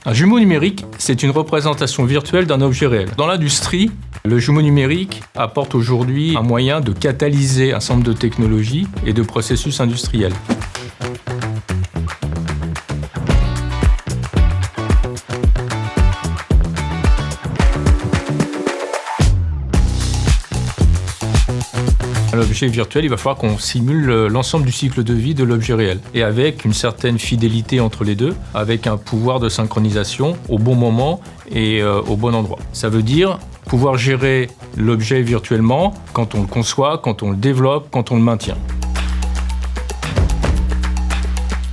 Un jumeau numérique, c'est une représentation virtuelle d'un objet réel. Dans l'industrie, le jumeau numérique apporte aujourd'hui un moyen de catalyser un certain nombre de technologies et de processus industriels. L'objet virtuel, il va falloir qu'on simule l'ensemble du cycle de vie de l'objet réel. Et avec une certaine fidélité entre les deux, avec un pouvoir de synchronisation au bon moment et au bon endroit. Ça veut dire pouvoir gérer l'objet virtuellement quand on le conçoit, quand on le développe, quand on le maintient.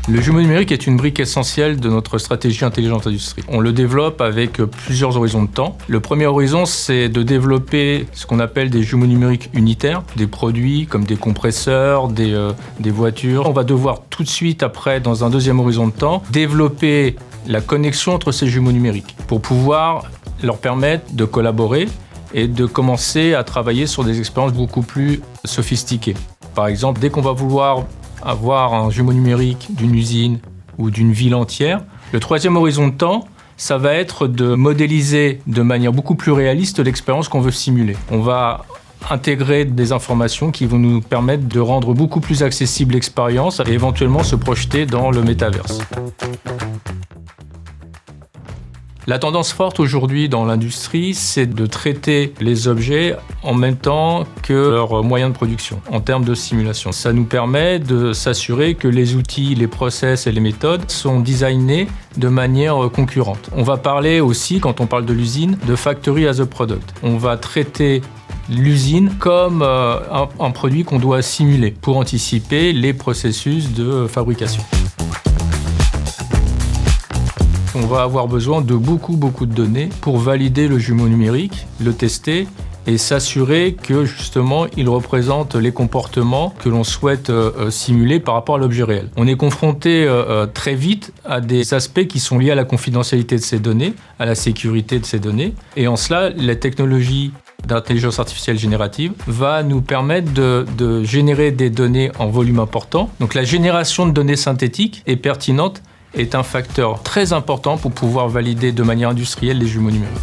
Le jumeau numérique est une brique essentielle de notre stratégie intelligente industrie. On le développe avec plusieurs horizons de temps. Le premier horizon, c'est de développer ce qu'on appelle des jumeaux numériques unitaires, des produits comme des compresseurs, des voitures. On va devoir tout de suite après, dans un deuxième horizon de temps, développer la connexion entre ces jumeaux numériques pour pouvoir leur permettre de collaborer et de commencer à travailler sur des expériences beaucoup plus sophistiquées. Par exemple, dès qu'on va vouloir avoir un jumeau numérique d'une usine ou d'une ville entière, le troisième horizon de temps, ça va être de modéliser de manière beaucoup plus réaliste l'expérience qu'on veut simuler. On va intégrer des informations qui vont nous permettre de rendre beaucoup plus accessible l'expérience et éventuellement se projeter dans le métaverse. La tendance forte aujourd'hui dans l'industrie, c'est de traiter les objets en même temps que leurs moyens de production, en termes de simulation. Ça nous permet de s'assurer que les outils, les process et les méthodes sont designés de manière concurrente. On va parler aussi, quand on parle de l'usine, de factory as a product. On va traiter l'usine comme un produit qu'on doit simuler pour anticiper les processus de fabrication. On va avoir besoin de beaucoup de données pour valider le jumeau numérique, le tester et s'assurer que justement il représente les comportements que l'on souhaite simuler par rapport à l'objet réel. On est confronté très vite à des aspects qui sont liés à la confidentialité de ces données, à la sécurité de ces données. Et en cela, la technologie d'intelligence artificielle générative va nous permettre de générer des données en volume important. Donc la génération de données synthétiques est pertinente, est un facteur très important pour pouvoir valider de manière industrielle les jumeaux numériques.